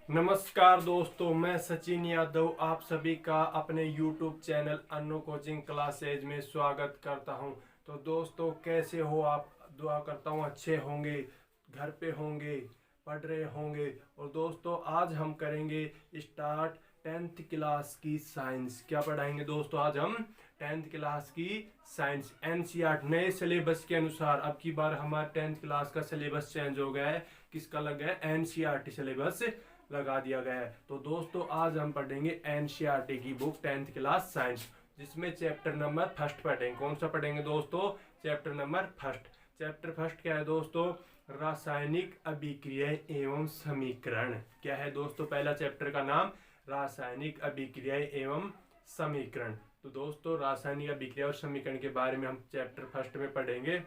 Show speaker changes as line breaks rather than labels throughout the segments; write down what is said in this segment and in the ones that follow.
नमस्कार दोस्तों, मैं सचिन यादव आप सभी का अपने YouTube channel Annu coaching classes में स्वागत करता हूं। तो दोस्तों, कैसे हो आप? दुआ करता हूं अच्छे होंगे, घर पे होंगे, पढ़ रहे होंगे। और दोस्तों, आज हम करेंगे स्टार्ट 10th क्लास की साइंस। क्या पढ़ाएंगे दोस्तों? आज हम 10th क्लास की साइंस एनसीईआरटी नए सिलेबस के अनुसार। अब की बार हमारा 10th क्लास का सिलेबस चेंज हो गया है। किसका लग गया है? एनसीईआरटी सिलेबस लगा दिया गया है। तो दोस्तों, आज हम पढ़ेंगे एनसीईआरटी की बुक 10th क्लास साइंस, जिसमें चैप्टर नंबर फर्स्ट पढ़ेंगे। कौन सा पढ़ेंगे दोस्तों? Chapter number first. Chapter first क्या है दोस्तों? रासायनिक अभिक्रियाएं एवं समीकरण। क्या है दोस्तों पहला चैप्टर का नाम? रासायनिक अभिक्रियाएं एवं समीकरण। तो दोस्तों, रासायनिक अभिक्रिया और समीकरण के बारे में हम चैप्टर फर्स्ट में पढ़ेंगे।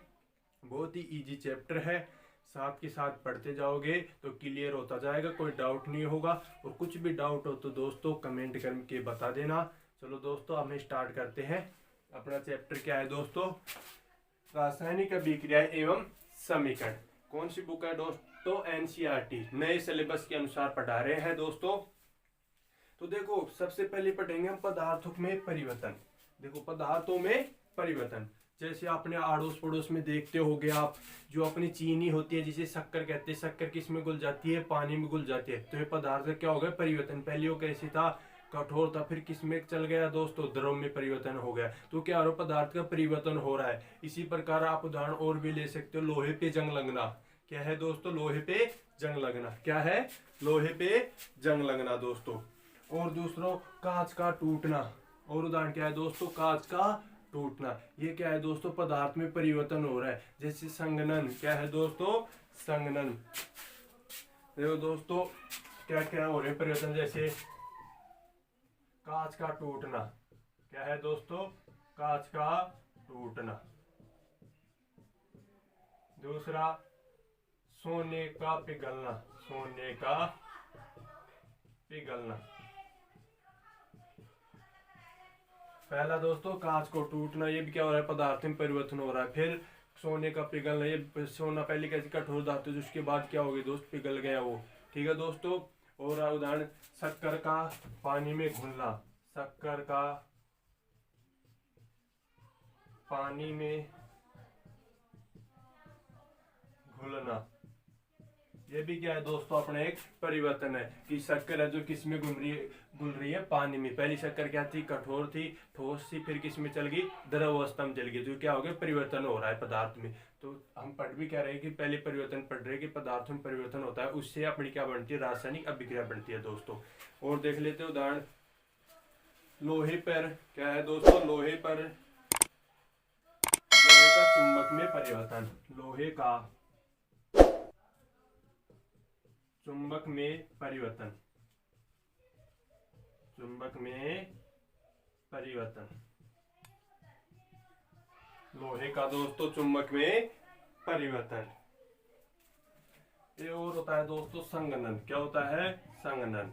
बहुत ही इजी चैप्टर है, साथ के साथ पढ़ते जाओगे तो क्लियर होता जाएगा, कोई डाउट नहीं होगा। और कुछ भी डाउट हो तो दोस्तों कमेंट करके बता देना। चलो दोस्तों, हमें स्टार्ट करते हैं। अपना चैप्टर क्या है दोस्तों? रासायनिक अभिक्रिया एवं समीकरण। कौन सी बुक है दोस्तों? एनसीईआरटी नए सिलेबस के अनुसार पढ़ा रहे हैं दोस्तों। तो देखो, सबसे पहले पढ़ेंगे हम पदार्थों में परिवर्तन। देखो, पदार्थों में परिवर्तन, जैसे आपने आड़ोस पड़ोस में देखते होगे आप, जो अपनी चीनी होती है जिसे शक्कर कहते हैं, शक्कर किस में घुल जाती है? पानी में घुल जाती है। तो ये पदार्थ का क्या हो गया? परिवर्तन। पहले वो कैसे था? कठोर था, फिर किस में चल गया दोस्तों? द्रव में परिवर्तन हो गया। तो क्या हो? पदार्थ का परिवर्तन हो रहा है। इसी प्रकार आप उदाहरण और भी ले सकते हो। लोहे पे जंग लगना। क्या है दोस्तों? लोहे पे जंग लगना। क्या है? लोहे पे जंग लगना दोस्तों। और दूसरों, कांच का टूटना। और उदाहरण क्या है दोस्तों? कांच का टूटना। ये क्या है दोस्तों? पदार्थ में परिवर्तन हो रहा है। जैसे संघनन। क्या है दोस्तों? संघनन। देखो दोस्तों, क्या क्या हो रहे हैं परिवर्तन? जैसे कांच का टूटना। क्या है दोस्तों? कांच का टूटना। दूसरा, सोने का पिघलना। सोने का पिघलना। पहला दोस्तों कांच को टूटना, ये भी क्या हो रहा है? पदार्थ में परिवर्तन हो रहा है। फिर सोने का पिघलना, ये सोना पहले कैसे कठोर धातु, उसके बाद क्या हो गया दोस्त? पिघल गया वो। ठीक है दोस्तों। और उदाहरण, शक्कर का पानी में घुलना। शक्कर का पानी में घुलना, ये भी क्या है दोस्तों? अपना एक परिवर्तन है कि शक्कर है जो किस में घुल रही है? पानी में। पहली शक्कर क्या थी? कठोर थी, ठोस थी, फिर किस में चल गई? द्रव अवस्था में चल गई। तो क्या हो गया? परिवर्तन हो रहा है पदार्थ में। तो हम पढ़ भी क्या रहे कि पहले परिवर्तन पढ़ रहे कि पदार्थ में परिवर्तन होता है, उससे अपनी क्या बनती है? रासायनिक अभिक्रिया बनती है दोस्तों। और देख लेते हैं उदाहरण, लोहे पर। क्या है दोस्तों? लोहे पर, लोहे का चुंबक में परिवर्तन। लोहे का चुंबक में परिवर्तन। चुंबक में परिवर्तन। लोहे का दोस्तों चुंबक में परिवर्तन। ये और होता है दोस्तों संघनन। क्या होता है? संघनन।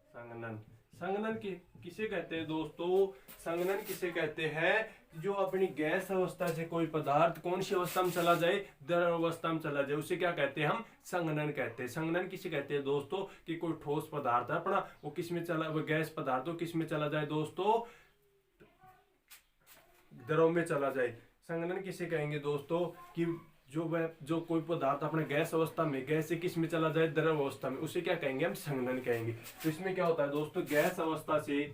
संघनन। संघनन किसे कहते हैं दोस्तों? संघनन किसे कहते हैं? जो अपनी गैस अवस्था से कोई पदार्थ कौन सी अवस्था में चला जाए? द्रव अवस्था में चला जाए, उसे क्या कहते हैं? हम संघनन कहते हैं। संघनन किसे कहते हैं दोस्तों? कि कोई ठोस पदार्थ है अपना, वो किस में चला, वो गैस पदार्थ हो किस में चला जाए दोस्तों? द्रव में चला जाए। संघनन किसे कहेंगे दोस्तों? कि जो कोई पदार्थ अपने गैस अवस्था में, गैस से किस में चला जाए? द्रव अवस्था में, उसे क्या कहेंगे? हम संघनन कहेंगे। तो इसमें क्या होता है दोस्तों? गैस अवस्था से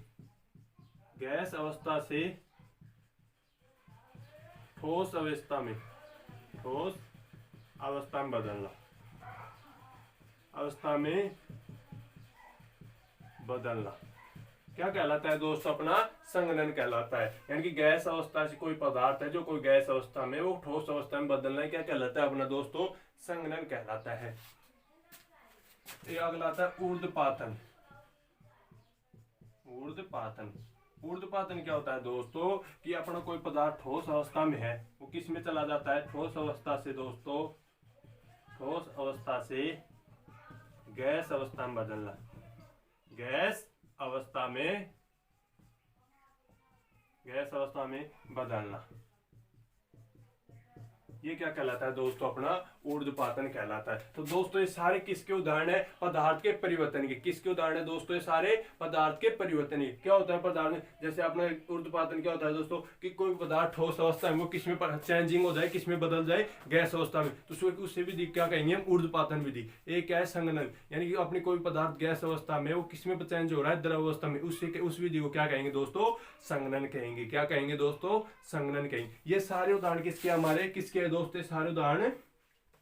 ठोस अवस्था में, ठोस अवस्था में बदलना। अवस्था में बदलना क्या कहलाता है दोस्तों? अपना संघनन कहलाता है। यानी कि गैस अवस्था से कोई पदार्थ है जो कोई गैस अवस्था में, वो ठोस अवस्था में बदलना है, क्या कहलाता है अपना दोस्तों? संघनन कहलाता है। ये अगला आता है ऊर्ध्वपातन। ऊर्ध्वपातन। ऊर्ध्वपातन क्या होता है दोस्तों? कि अपना कोई पदार्थ ठोस अवस्था में है, वो किस में चला जाता है? ठोस अवस्था से दोस्तों, ठोस अवस्था से गैस अवस्था में बदलना। गैस अवस्था में, गैस अवस्था में बदलना। ये क्या कहलाता है दोस्तों, अपना ऊर्ध्वपातन कहलाता है। तो दोस्तों ये सारे किसके उदाहरण है, पदार्थ के परिवर्तन के। किसके उदाहरण है दोस्तों, ये सारे पदार्थ के परिवर्तन के। क्या होता है पदार्थ में, जैसे अपना ऊर्ध्वपातन क्या होता है दोस्तों, कि कोई पदार्थ ठोस अवस्था में वो किसमें चेंजिंग हो जाए, किसमें बदल जाए, गैस अवस्था में, तो उससे विधि क्या कहेंगे हम, ऊर्ध्वपातन विधि। एक क्या है संघनन, यानी कि अपनी कोई पदार्थ गैस अवस्था में वो किसमें चेंज हो रहा है, द्रव अवस्था में, उससे उस विधि को क्या कहेंगे दोस्तों, संघनन कहेंगे। क्या कहेंगे दोस्तों, संघनन कहेंगे। ये सारे उदाहरण किसके हमारे, किसके दोस्तों, सारे उदाहरण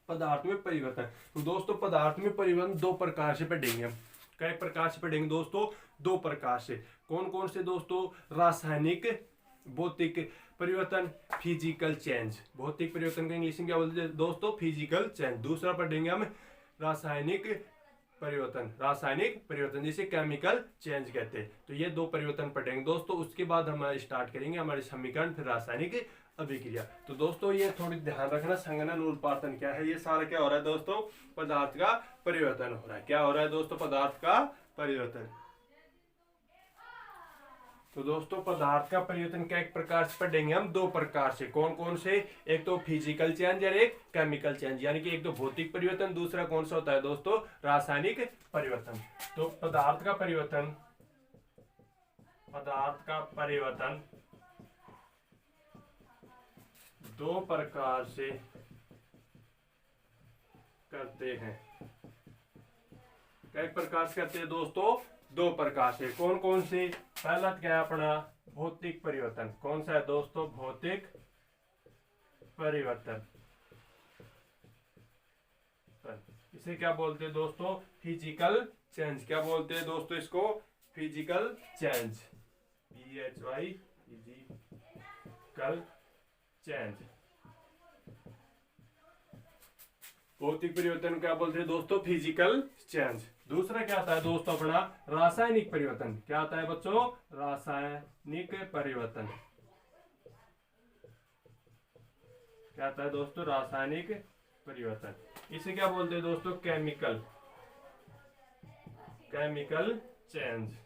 पदार्थ में परिवर्तन। तो दोस्तों पदार्थ में परिवर्तन दो प्रकार से पढ़ेंगे हम। कई प्रकार से पढ़ेंगे दोस्तों, दो प्रकार से। कौन कौन से दोस्तों, रासायनिक भौतिक परिवर्तन, फिजिकल चेंज। भौतिक परिवर्तन का इंग्लिश में क्या बोलते हैं दोस्तों, फिजिकल चेंज। दूसरा पढ़ेंगे हम रासायनिक परिवर्तन, रासायनिक परिवर्तन जिसे केमिकल चेंज कहते हैं। तो ये दो परिवर्तन पढ़ेंगे दोस्तों। उसके बाद हम स्टार्ट करेंगे हमारे समीकरण, फिर रासायनिक अभिक्रिया। तो दोस्तों ये थोड़ी ध्यान रखना, संघनन ऊर्ध्वपातन क्या है, ये सारा क्या हो रहा है दोस्तों, पदार्थ का परिवर्तन हो रहा है। क्या हो रहा है दोस्तों, पदार्थ का परिवर्तन। तो दोस्तों पदार्थ का परिवर्तन क्या एक प्रकार से पढ़ेंगे हम, दो प्रकार से। कौन कौन से, एक तो फिजिकल चेंज और एक केमिकल चेंज, यानी कि एक तो भौतिक परिवर्तन, दूसरा कौन सा होता है दोस्तों, रासायनिक परिवर्तन। तो पदार्थ का परिवर्तन, पदार्थ का परिवर्तन दो प्रकार से करते हैं। कई प्रकार से करते हैं दोस्तों, दो प्रकार से। कौन कौन से, पहला क्या है अपना भौतिक परिवर्तन। कौन सा है दोस्तों, भौतिक परिवर्तन। इसे क्या बोलते हैं दोस्तों, फिजिकल चेंज। क्या बोलते हैं दोस्तों इसको, physical change, PHY, physical change. भौतिक परिवर्तन क्या बोलते हैं दोस्तों, फिजिकल चेंज। दूसरा क्या आता है दोस्तों अपना रासायनिक परिवर्तन। क्या आता है बच्चों, रासायनिक परिवर्तन। क्या आता है दोस्तों, रासायनिक परिवर्तन। इसे क्या बोलते हैं दोस्तों, केमिकल, केमिकल चेंज।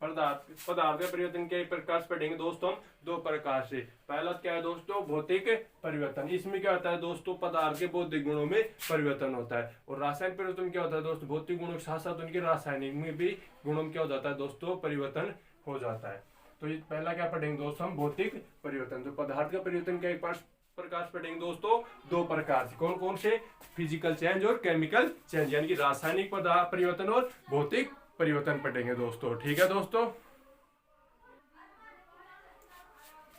पदार्थ का परिवर्तन के प्रकार से पढ़ेंगे दोस्तों हम, दो प्रकार से। पहला क्या है दोस्तों, भौतिक परिवर्तन। इसमें क्या होता है दोस्तों, पदार्थ के भौतिक गुणों में परिवर्तन होता है। और रासायनिक परिवर्तन क्या होता है दोस्तों, भौतिक गुणों के साथ साथ उनके रासायनिक में भी गुणों में क्या हो जाता है दोस्तों, परिवर्तन हो जाता है। तो ये पहला क्या पढ़ेंगे दोस्तों हम, भौतिक परिवर्तन। तो पदार्थ का परिवर्तन क्या एक प्रकार से पढ़ेंगे दोस्तों, दो प्रकार से। कौन कौन से, फिजिकल चेंज और केमिकल चेंज, यानी कि रासायनिक पदार्थ परिवर्तन और भौतिक परिवर्तन पढ़ेंगे दोस्तों। ठीक है दोस्तों।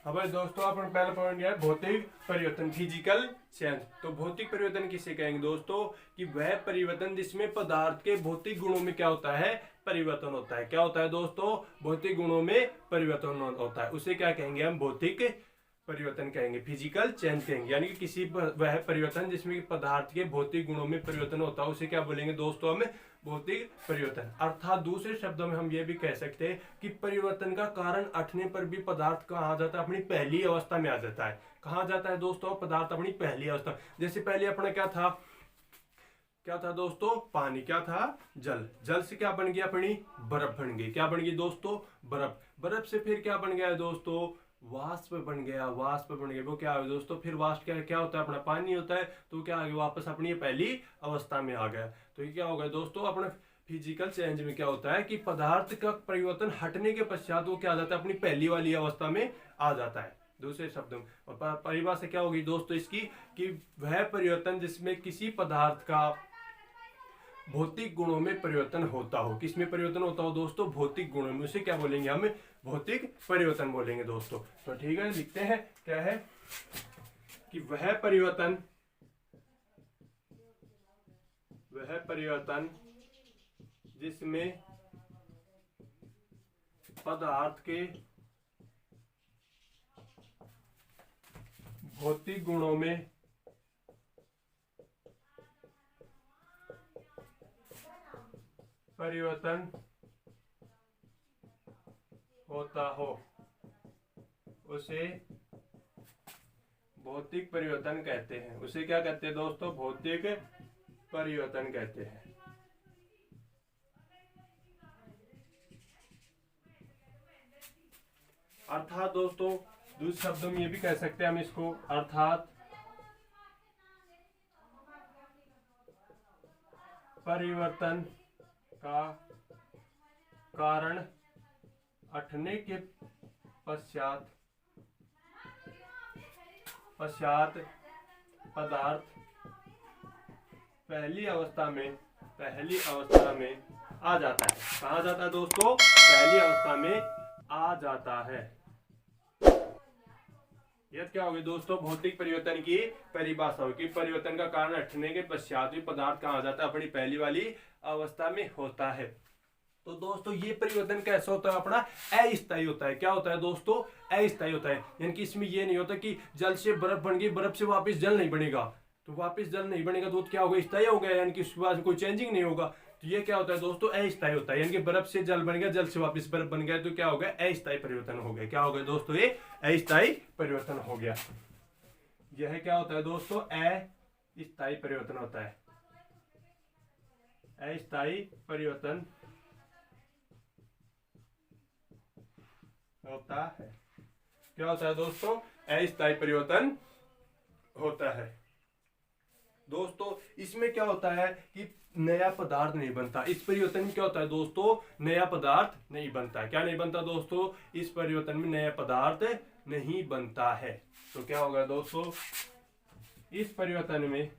अब दोस्तों अपन पहला पॉइंट है भौतिक परिवर्तन, फिजिकल चेंज। तो भौतिक परिवर्तन किसे कहेंगे दोस्तों, कि वह परिवर्तन जिसमें पदार्थ के भौतिक गुणों में क्या होता है, परिवर्तन होता है। क्या होता है दोस्तों, भौतिक गुणों में परिवर्तन होता है, उसे क्या कहेंगे हम, भौतिक परिवर्तन कहेंगे, फिजिकल चेंज कहेंगे। यानी कि किसी वह परिवर्तन जिसमें पदार्थ के भौतिक गुणों में परिवर्तन होता है उसे क्या बोलेंगे दोस्तों, हमें भौतिक परिवर्तन। अर्थात दूसरे शब्दों में हम ये भी कह सकते हैं कि परिवर्तन का कारण हटने पर भी पदार्थ कहाँ आ जाता है, अपनी पहली अवस्था में आ जाता है। कहाँ जाता है दोस्तों, पदार्थ अपनी पहली अवस्था। जैसे पहले अपना क्या था दोस्तों, पानी। क्या था, जल। जल से क्या बन गया, अपनी बर्फ बन गई। क्या बन गई दोस्तों, बर्फ। बर्फ से फिर क्या बन गया दोस्तों, वाष्प बन गया। वाष्प बन गया, वो क्या है दोस्तों, फिर वाष्प क्या होता है, अपना पानी होता है। तो क्या आ गया, वापस अपनी पहली अवस्था में आ गया। तो ये क्या हो गया दोस्तों, अपने फिजिकल चेंज में क्या होता है कि पदार्थ का परिवर्तन हटने के पश्चात वो क्या आ जाता है, अपनी पहली वाली अवस्था में आ जाता है। दूसरे शब्दों में, और परिभाषा क्या होगी दोस्तों इसकी, कि वह परिवर्तन जिसमें किसी पदार्थ का भौतिक गुणों में परिवर्तन होता हो। किसमें परिवर्तन होता हो दोस्तों, भौतिक गुणों में। उसे क्या बोलेंगे हम, भौतिक परिवर्तन बोलेंगे दोस्तों। तो ठीक है, लिखते हैं क्या है, कि वह परिवर्तन जिसमें पदार्थ के भौतिक गुणों में परिवर्तन होता हो उसे भौतिक परिवर्तन कहते हैं। उसे क्या कहते हैं दोस्तों, भौतिक परिवर्तन कहते हैं। अर्थात दोस्तों दूसरे शब्दों में ये भी कह सकते हैं हम इसको, अर्थात परिवर्तन का कारण हटने के पश्चात पदार्थ पहली अवस्था में आ जाता है। कहा जाता है दोस्तों? पहली अवस्था में आ जाता है। यह क्या होगी दोस्तों? भौतिक परिवर्तन की परिभाषा होगी। परिवर्तन का कारण हटने के पश्चात भी पदार्थ कहा जाता है अपनी पहली वाली अवस्था में होता है। तो दोस्तों ये परिवर्तन कैसा होता है? अपना अस्थायी होता है। क्या होता है दोस्तों? अस्थायी होता है। यानी कि इसमें ये नहीं होता कि जल से बर्फ बन गई, बर्फ से वापस जल नहीं बनेगा, तो वापस जल नहीं बनेगा तो क्या होगा? स्थायी हो गया, यानी कि उसके बाद कोई चेंजिंग नहीं होगा। तो ये क्या होता है दोस्तों? अस्थायी होता है। यानी कि बर्फ से जल बन गया, जल से वापस बर्फ बन गया, तो क्या हो गया? अस्थायी परिवर्तन हो गया। क्या हो गया दोस्तों? ये अस्थायी परिवर्तन हो गया। यह क्या होता है दोस्तों? अस्थायी परिवर्तन होता है। अस्थायी परिवर्तन होता है। क्या होता है दोस्तों? अस्थायी परिवर्तन होता है। दोस्तों इसमें क्या होता है कि नया पदार्थ नहीं बनता। इस परिवर्तन में क्या होता है दोस्तों? नया पदार्थ नहीं बनता। क्या नहीं बनता दोस्तों? इस परिवर्तन में नया पदार्थ नहीं बनता है। तो क्या होगा दोस्तों? इस परिवर्तन में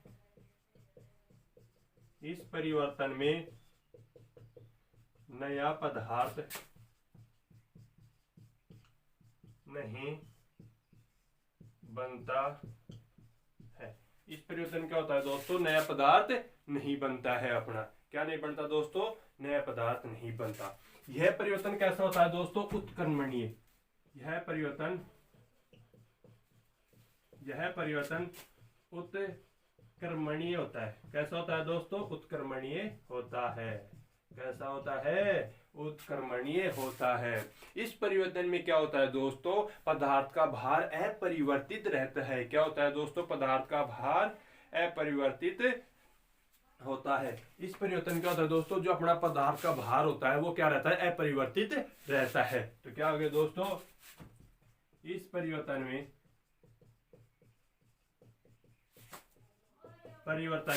नया पदार्थ नहीं बनता है। इस परिवर्तन क्या होता है दोस्तों? नया पदार्थ नहीं बनता है। अपना क्या नहीं बनता दोस्तों? नया पदार्थ नहीं बनता। यह परिवर्तन कैसा होता है दोस्तों? उत्क्रमणीय। यह परिवर्तन उत्क्रमणीय होता है। कैसा होता है दोस्तों? उत्क्रमणीय होता है। कैसा होता है? उत्क्रमणीय होता है। इस परिवर्तन में क्या होता है दोस्तों? पदार्थ का भार अपरिवर्तित रहता है। क्या होता है दोस्तों? पदार्थ का भार अपरिवर्तित होता है। इस परिवर्तन क्या होता है दोस्तों? जो अपना पदार्थ का भार होता है वो क्या रहता है? अपरिवर्तित रहता है। तो क्या हो गया दोस्तों? इस परिवर्तन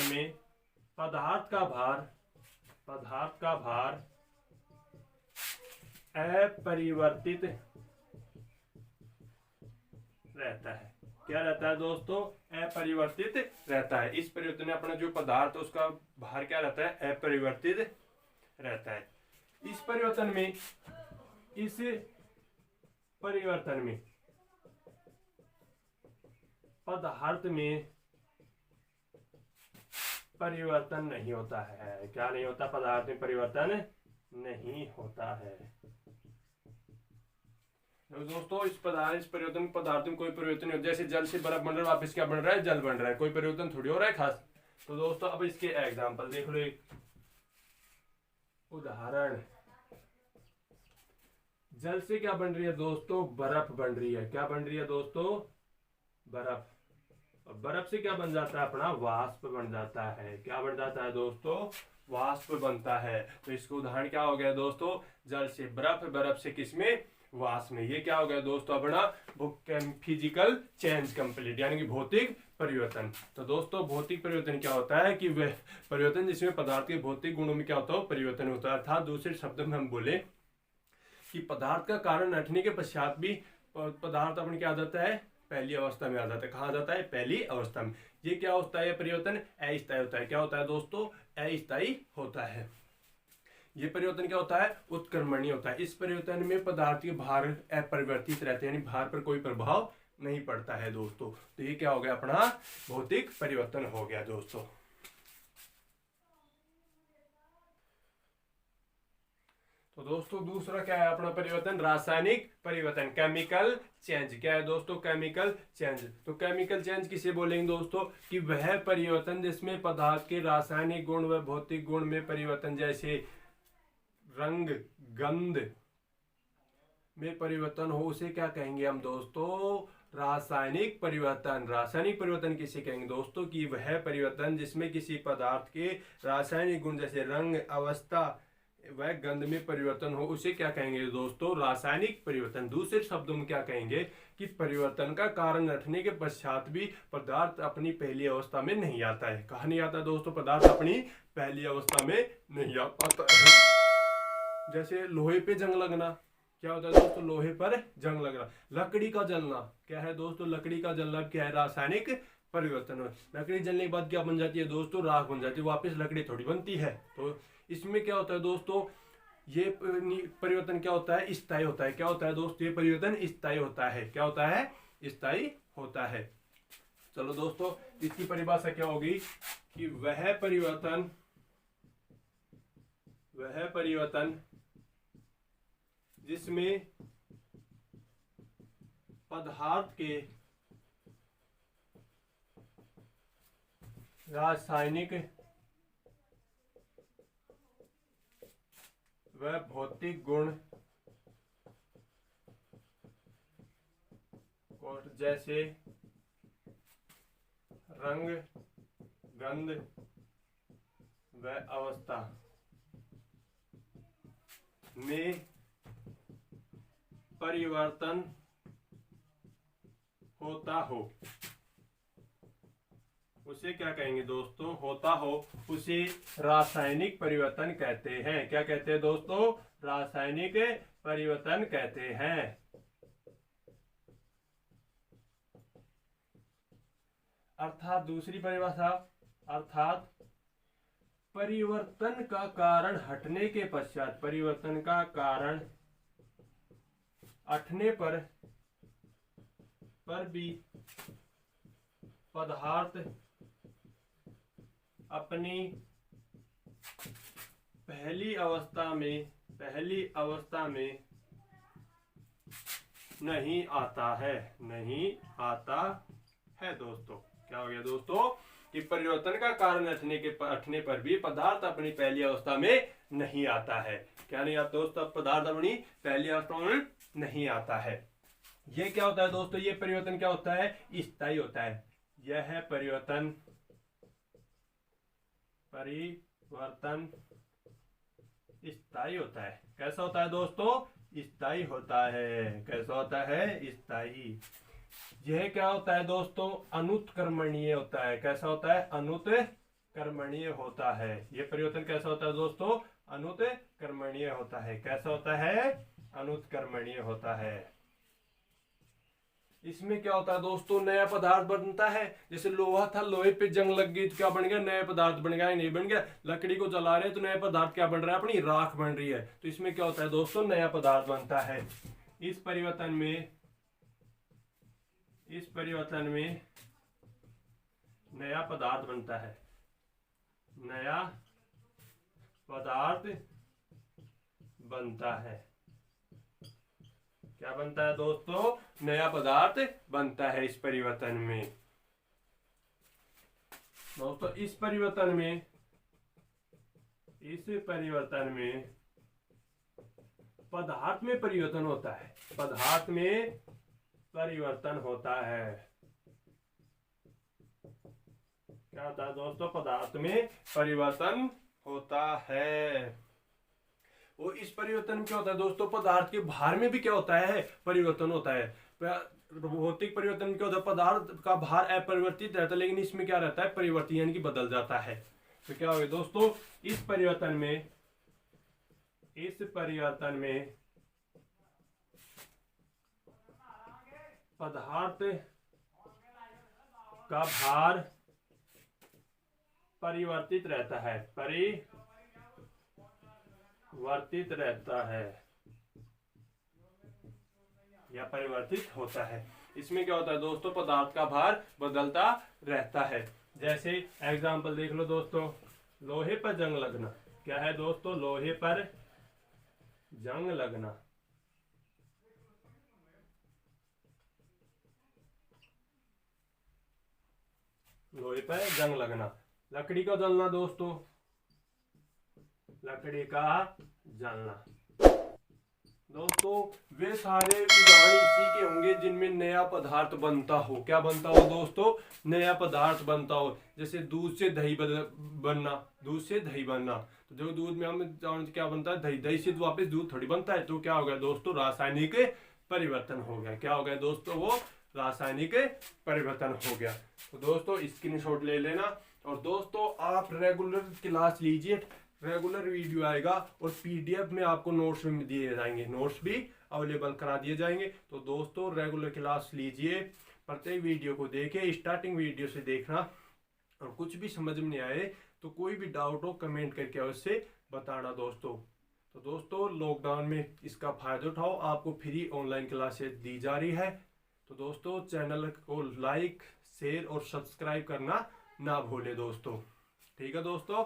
में पदार्थ का भार अपरिवर्तित रहता है। क्या रहता है दोस्तों? अपरिवर्तित रहता है। इस परिवर्तन में अपना जो पदार्थ है उसका भार क्या रहता है? अपरिवर्तित रहता है। इस परिवर्तन में पदार्थ में परिवर्तन नहीं होता है। क्या नहीं होता? पदार्थ में परिवर्तन नहीं होता है। दोस्तों इस परिवर्तन पदार्थ में कोई परिवर्तन नहीं होता। जैसे जल से बर्फ बन रहा है, वापस क्या बन रहा है? जल बन रहा है। कोई परिवर्तन थोड़ी हो रहा है खास। तो दोस्तों अब इसके एग्जांपल देख लो। एक उदाहरण, जल से क्या बन रही है दोस्तों? बर्फ बन रही है। क्या बन रही है दोस्तों? बर्फ। बर्फ से क्या बन जाता है? अपना वाष्प बन जाता है। क्या बन जाता है दोस्तों? वाष्प बनता है। तो इसका उदाहरण क्या हो गया दोस्तों? जल से बर्फ, बर्फ से किसमें? वाष्प में। ये क्या हो गया दोस्तों? अपना फिजिकल चेंज कंप्लीट, यानी कि भौतिक परिवर्तन। तो दोस्तों भौतिक परिवर्तन क्या होता है कि वह परिवर्तन जिसमें पदार्थ के भौतिक गुणों में क्या होता है? परिवर्तन होता है। अर्थात दूसरे शब्द में हम बोले कि पदार्थ का कारण हटने के पश्चात भी पदार्थ अपनी क्या आ जाता है? पहली अवस्था में आ जाता है। कहा जाता है? पहली अवस्था में। ये क्या होता है? परिवर्तन अस्थायी होता है। क्या होता है दोस्तों? अस्थायी होता है। ये परिवर्तन क्या होता है? उत्क्रमणीय होता है। इस परिवर्तन में पदार्थ के भार अपरिवर्तित रहते हैं, यानी भार पर कोई प्रभाव नहीं पड़ता है दोस्तों। तो ये क्या हो गया? अपना भौतिक परिवर्तन हो गया दोस्तों। तो दोस्तों दूसरा क्या है अपना परिवर्तन? रासायनिक परिवर्तन, केमिकल चेंज। क्या है दोस्तों? Chemical change. तो केमिकल चेंज किसे बोलेंगे दोस्तों? कि वह परिवर्तन जिसमें पदार्थ के रासायनिक गुण व भौतिक गुण में परिवर्तन, जैसे रंग, गंध में परिवर्तन हो, उसे क्या कहेंगे हम दोस्तों? रासायनिक परिवर्तन। रासायनिक परिवर्तन किसे कहेंगे दोस्तों? कि वह परिवर्तन जिसमें किसी पदार्थ के रासायनिक गुण जैसे रंग, अवस्था वह गंध में परिवर्तन हो, उसे क्या कहेंगे दोस्तों? रासायनिक परिवर्तन। दूसरे शब्दों में क्या कहेंगे कि परिवर्तन का कारण रखने के पश्चात भी पदार्थ अपनी पहली अवस्था में नहीं आता है। कहा नहीं आता दोस्तों? पदार्थ अपनी पहली अवस्था में नहीं आ पाता है। जैसे लोहे पे जंग लगना, क्या होता है दोस्तों? लोहे पर जंग लगना। लकड़ी का जलना क्या है दोस्तों? लकड़ी का जलना क्या है? रासायनिक परिवर्तन। लकड़ी जलने के बाद क्या बन जाती है दोस्तों? राख बन जाती है, वापस लकड़ी थोड़ी बनती है। तो इसमें क्या होता है दोस्तों? ये परिवर्तन क्या होता है? स्थायी होता है। क्या होता है दोस्तों? ये परिवर्तन स्थायी होता है। क्या होता है? स्थायी होता है। चलो दोस्तों, इसकी परिभाषा क्या होगी कि वह परिवर्तन जिसमें पदार्थ के रासायनिक व भौतिक गुण और जैसे रंग, गंध व अवस्था में परिवर्तन होता हो, उसे क्या कहेंगे दोस्तों? होता हो, उसे रासायनिक परिवर्तन कहते हैं। क्या कहते हैं दोस्तों? रासायनिक परिवर्तन कहते हैं। अर्थात दूसरी परिभाषा, अर्थात परिवर्तन का कारण हटने के पश्चात, परिवर्तन का कारण हटने पर भी पदार्थ अपनी पहली अवस्था में नहीं आता है, नहीं आता है दोस्तों। क्या हो गया दोस्तों? कि परिवर्तन का कारण हटने पर भी पदार्थ अपनी पहली अवस्था में नहीं आता है। क्या नहीं आता दोस्तों? पदार्थ अपनी पहली अवस्था में नहीं आता है। ये क्या होता है दोस्तों? ये परिवर्तन क्या होता है? स्थायी होता है। यह परिवर्तन स्थायी होता है। कैसा होता है दोस्तों? स्थायी होता है। कैसा होता है? स्थायी। यह क्या होता है दोस्तों? अनुत्क्रमणीय होता है। कैसा होता है? अनुत्क्रमणीय होता है। यह परिवर्तन कैसा होता है दोस्तों? अनुत्क्रमणीय होता है। कैसा होता है? अनुत्क्रमणीय होता है। इसमें क्या होता है दोस्तों? नया पदार्थ बनता है। जैसे लोहा था, लोहे पे जंग लग गई तो क्या बन गया? नया पदार्थ बन गया। नहीं बन गया? लकड़ी को जला रहे तो नया पदार्थ क्या बन रहा है? अपनी राख बन रही है। तो इसमें क्या होता है दोस्तों? नया पदार्थ बनता है। इस परिवर्तन में नया पदार्थ बनता है। नया पदार्थ बनता है। क्या बनता है दोस्तों? नया पदार्थ बनता है इस परिवर्तन में। दोस्तों इस परिवर्तन में पदार्थ में परिवर्तन होता है। पदार्थ में परिवर्तन होता है। क्या होता है दोस्तों? पदार्थ में परिवर्तन होता है। और इस परिवर्तन में क्या होता है दोस्तों? पदार्थ के भार में भी क्या होता है? परिवर्तन होता है। भौतिक परिवर्तन में क्या होता है? पदार्थ का भार अपरिवर्तित रहता है, लेकिन इसमें क्या रहता है? परिवर्तन यानी कि बदल जाता है। तो क्या होगा दोस्तों? इस परिवर्तन में पदार्थ का भार परिवर्तित रहता है। परिवर्तित रहता है या परिवर्तित होता है। इसमें क्या होता है दोस्तों? पदार्थ का भार बदलता रहता है। जैसे एग्जांपल देख लो दोस्तों, लोहे पर जंग लगना। क्या है दोस्तों? लोहे पर जंग लगना। लोहे पर जंग लगना। लकड़ी का जलना दोस्तों, लकड़ी का जलना। दोस्तों वे सारे उदाहरण इसी के होंगे जिनमें नया पदार्थ बनता हो। क्या बनता हो दोस्तों? नया पदार्थ बनता हो। जैसे दूध से दही बनना, दूध से दही बनना। तो जो दूध में हम क्या बनता है? दही। दही से तो वापस दूध थोड़ी बनता है। तो क्या हो गया दोस्तों? रासायनिक परिवर्तन हो गया। क्या हो गया दोस्तों? वो रासायनिक परिवर्तन हो गया। तो दोस्तों स्क्रीनशॉट ले लेना। और दोस्तों आप रेगुलर क्लास लीजिए, रेगुलर वीडियो आएगा और पीडीएफ में आपको नोट्स भी दिए जाएंगे, नोट्स भी अवेलेबल करा दिए जाएंगे। तो दोस्तों रेगुलर क्लास लीजिए, प्रत्येक वीडियो को देखिए, स्टार्टिंग वीडियो से देखना। और कुछ भी समझ में नहीं आए तो कोई भी डाउट हो कमेंट करके अवश्य बताना दोस्तों। तो दोस्तों लॉकडाउन में इसका फायदा उठाओ, आपको फ्री ऑनलाइन क्लासेस दी जा रही है। तो दोस्तों चैनल को लाइक शेयर और सब्सक्राइब करना ना भूले दोस्तों। ठीक है दोस्तों।